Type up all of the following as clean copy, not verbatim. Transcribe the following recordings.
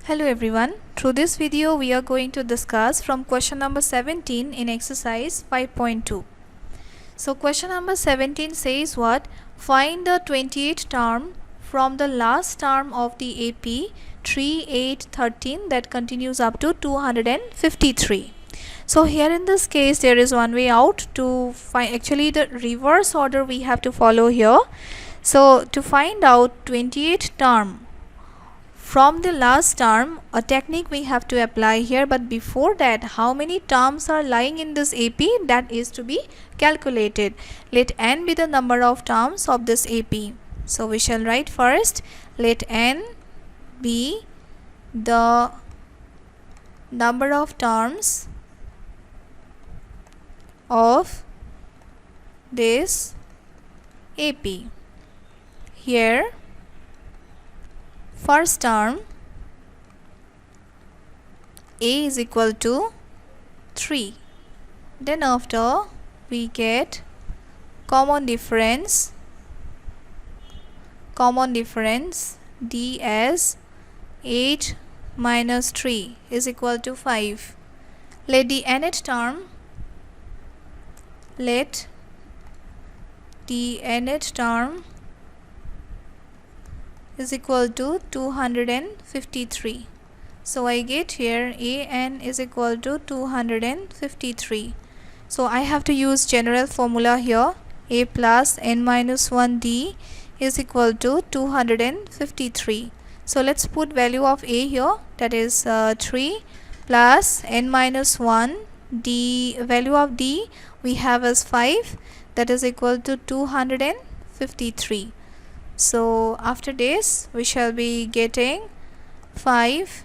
Hello everyone. Through this video we are going to discuss from question number 17 in exercise 5.2. So question number 17 says what? Find the 28th term from the last term of the AP 3, 8, 13 that continues up to 253. So here in this case there is one way out to find, actually the reverse order we have to follow here. So to find out 28th term from the last term, a technique we have to apply here, but before that, how many terms are lying in this AP, that is to be calculated. Let n be the number of terms of this AP. So we shall write first, let n be the number of terms of this AP. Here first term A is equal to 3. Then after we get common difference D as 8 minus 3 is equal to 5. Let the nth term is equal to 253. So I get here an is equal to 253. So I have to use general formula here. A plus n minus 1 d is equal to 253. So let's put value of a here, that is 3 plus n minus 1 d, value of d we have as 5, that is equal to 253. So after this we shall be getting 5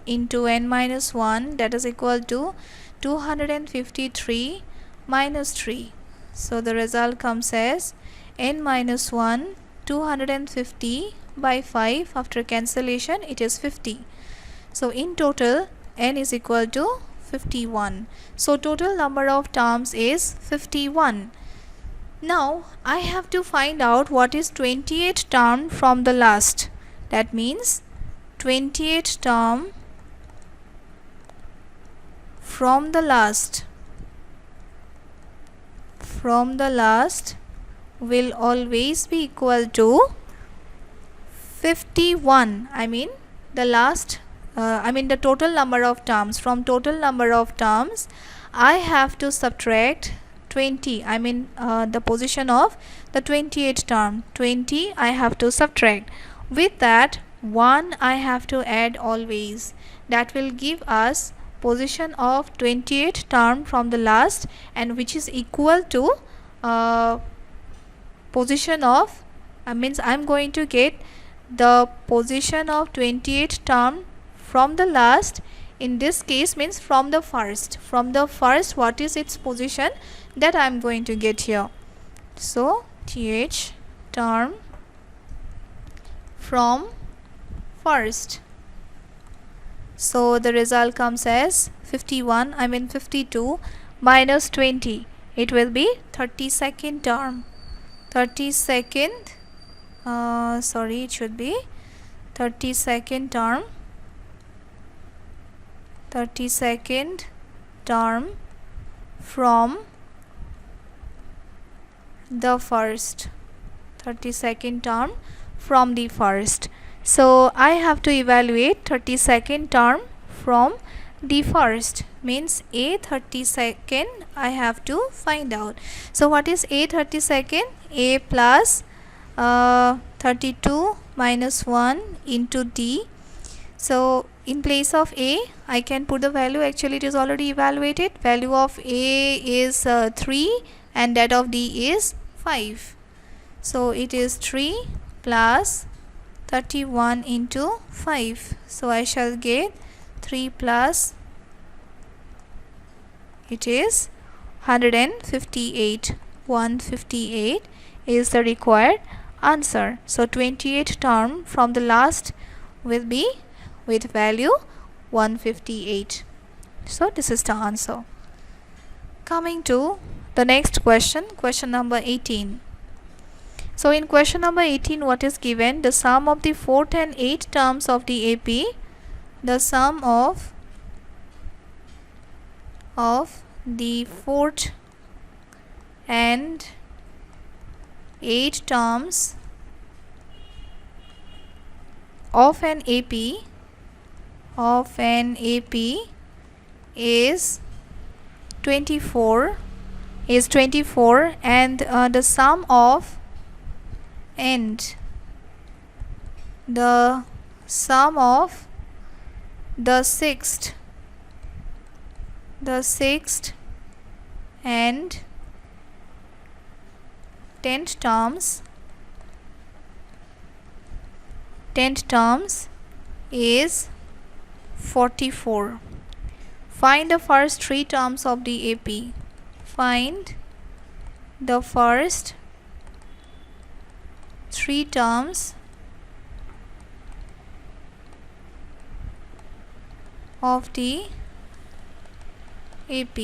into n minus 1, that is equal to 253 minus 3. So the result comes as n minus 1 250 by 5, after cancellation it is 50. So in total n is equal to 51. So total number of terms is 51. Now I have to find out what is 28th term from the last. That means 28th term from the last will always be equal to 51. I mean the total number of terms. From total number of terms I have to subtract 20, the position of the 28th term, 20 I have to subtract. With that 1 I have to add always. That will give us position of 28th term from the last, and which is equal to position of, I'm going to get the position of 28th term from the last. In this case means from the first. What is its position, that I am going to get here. So th term from first. So the result comes as 52 minus 20. It will be 32nd term. It should be 32nd term. 32nd term from the first. 32nd term from the first. So I have to evaluate 32nd term from the first, means a 32nd I have to find out. So what is a 32nd? A plus 32 minus 1 into d. So in place of a I can put the value, actually it is already evaluated. Value of a is 3 and that of d is 5. So it is 3 plus 31 into 5. So I shall get 3 plus, it is 158. 158 is the required answer. So 28th term from the last will be with value 158. So this is the answer. Coming to the next question, question number 18. So in question number 18, what is given? The sum of the 4th and 8th terms of the AP the sum of the fourth and eighth terms of an AP is 24 and the sum of the sixth and 10th terms is 44. Find the first three terms of the AP. Find the first three terms of the AP.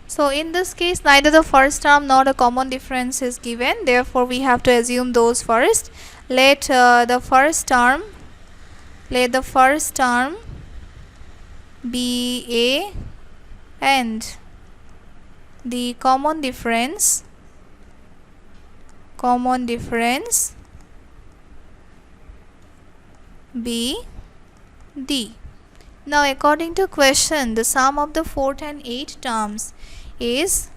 So in this case, neither the first term nor the common difference is given, therefore we have to assume those first. Let the first term be A and the common difference be D. Now according to question, the sum of the fourth and eighth terms is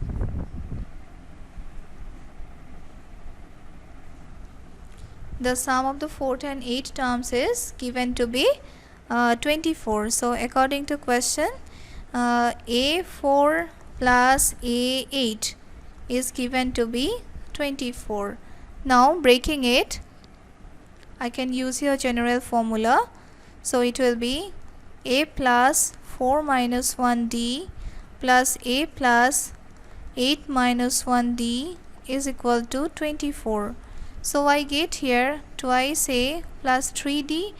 given to be 24. So according to question, A4 plus A8 is given to be 24. Now breaking it, I can use here general formula. So it will be A plus 4 minus 1D plus A plus 8 minus 1D is equal to 24. So I get here twice A plus 3D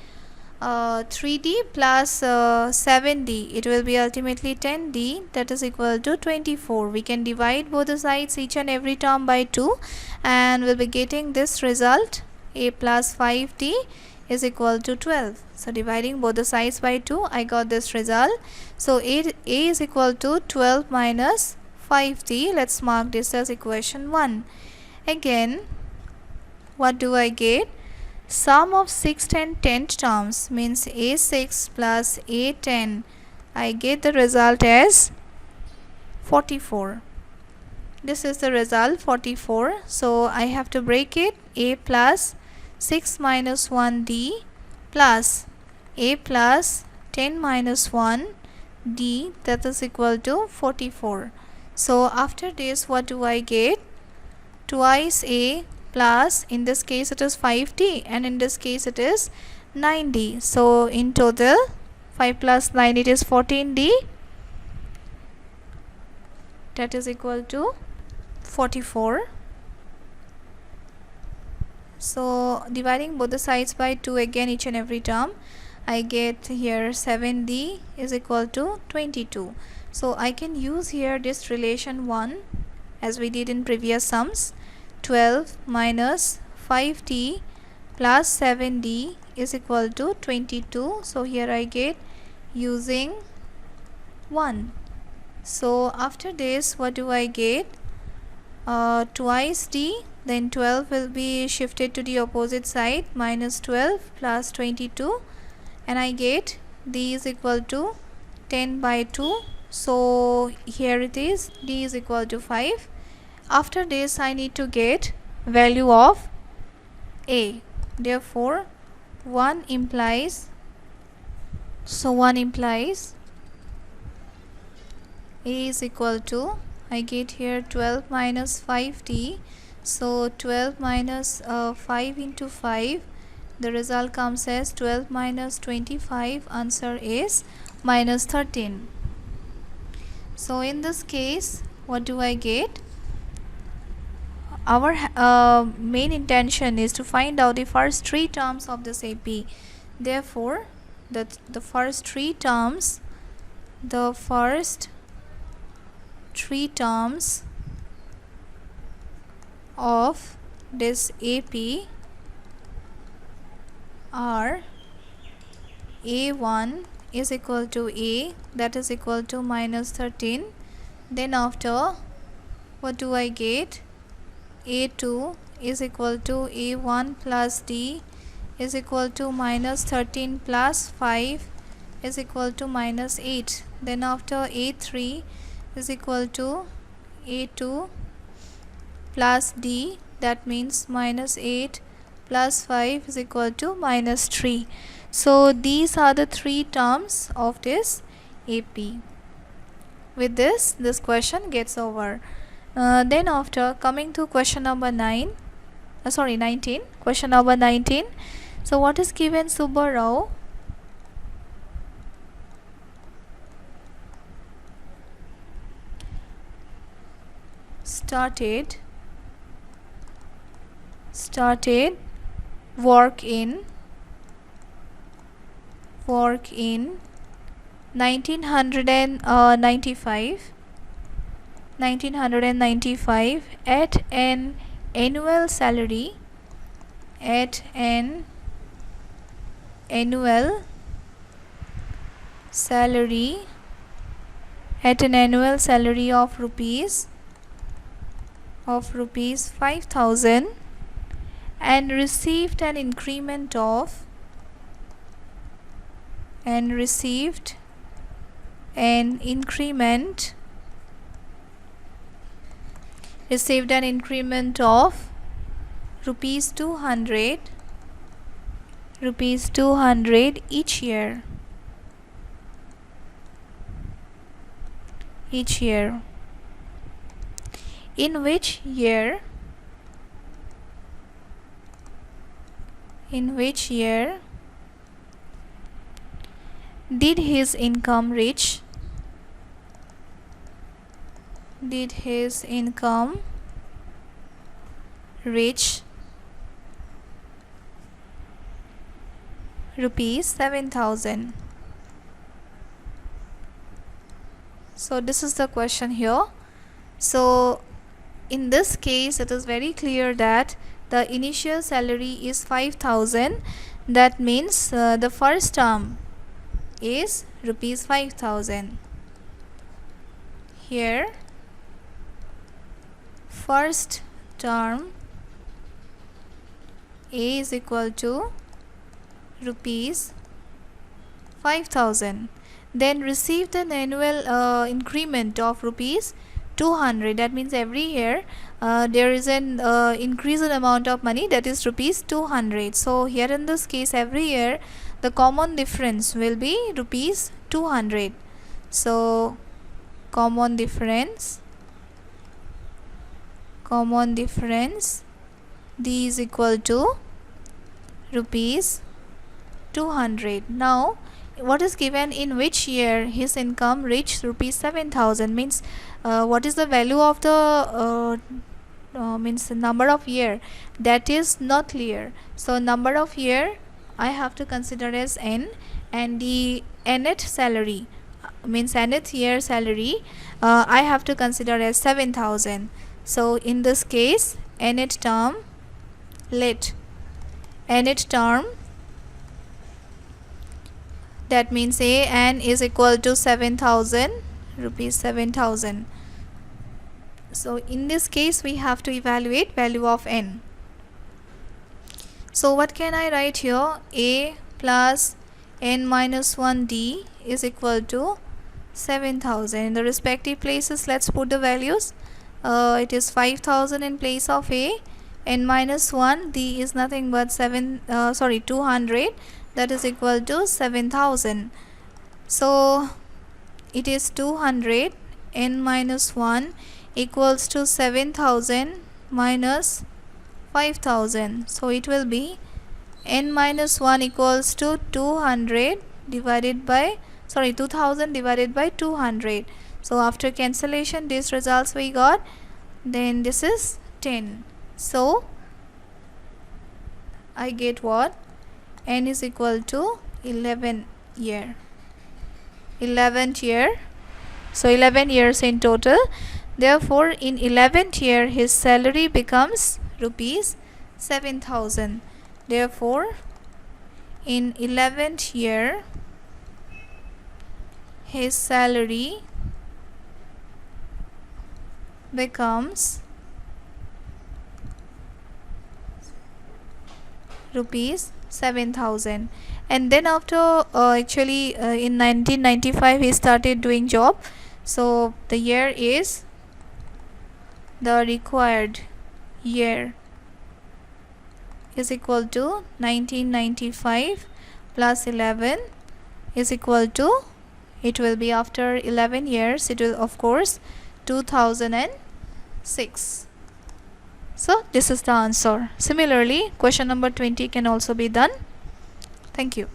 plus 7D, it will be ultimately 10D, that is equal to 24. We can divide both the sides, each and every term, by 2 and we'll be getting this result, A plus 5D is equal to 12. So dividing both the sides by 2, I got this result. So A is equal to 12 minus 5D. Let's mark this as equation 1. Again, what do I get? Sum of 6th and 10th terms means A6 plus A10. I get the result as 44. This is the result, 44. So I have to break it. A plus 6 minus 1D plus A plus 10 minus 1D, that is equal to 44. So after this, what do I get? Twice A plus, in this case it is 5D and in this case it is 9D. So in total 5 plus 9, it is 14D, that is equal to 44. So dividing both the sides by 2, again each and every term, I get here 7D is equal to 22. So I can use here this relation 1 as we did in previous sums. 12 minus 5D plus 7D is equal to 22. So here I get using 1. So after this, what do I get? Twice D, then 12 will be shifted to the opposite side, minus 12 plus 22, and I get D is equal to 10 by 2. So here it is, D is equal to 5. After this, I need to get value of A. Therefore 1 implies, A is equal to, I get here 12 minus 5D. So 12 minus 5 into 5, the result comes as 12 minus 25. Answer is minus 13. So in this case, what do I get? Our main intention is to find out the first three terms of this AP. Therefore the first three terms of this AP are A1 is equal to A, that is equal to minus 13. Then after, what do I get? A2 is equal to A1 plus D is equal to minus 13 plus 5 is equal to minus 8. Then after, A3 is equal to A2 plus D, that means minus 8 plus 5 is equal to minus 3. So these are the three terms of this AP. With this question gets over. Then after, coming to question number 19. Question number 19. So what is given? Subba Rao started work in 1995 at an annual salary of rupees 5,000 and received an increment of rupees 200 each year. In which year did his income reach rupees 7,000? So this is the question here. So in this case, it is very clear that the initial salary is 5,000. That means the first term is rupees 5,000. Here, first term A is equal to rupees 5,000. Then received an annual increment of rupees 200. That means every year there is an increase in amount of money, that is rupees 200. So here in this case, every year the common difference will be rupees 200. So common difference D is equal to rupees 200. Now what is given? In which year his income reached rupees 7,000 means what is the value of the means the number of year, that is not clear. So number of year I have to consider as n, and the nth salary means nth year salary I have to consider as 7,000. So in this case, nth term, that means an is equal to 7,000 rupees 7,000. So in this case we have to evaluate value of n. So what can I write here? A plus n minus 1 D is equal to 7,000. In the respective places, let's put the values. It is 5,000 in place of A, n minus 1 D is nothing but 200, that is equal to 7,000. So it is 200 n minus 1 equals to 7,000 minus 5,000. So it will be n minus 1 equals to 200 divided by 2000 divided by 200. So after cancellation, these results we got, then this is 10. So I get what? N is equal to 11th year. So 11 years in total. Therefore in 11th year his salary becomes rupees 7,000. Therefore in 11th year his salary becomes rupees 7,000. And then after in 1995 he started doing job, so the year is the required year is equal to 1995 plus 11 is equal to, it will be after 11 years, it will of course 2006. So this is the answer. Similarly, question number 20 can also be done. Thank you.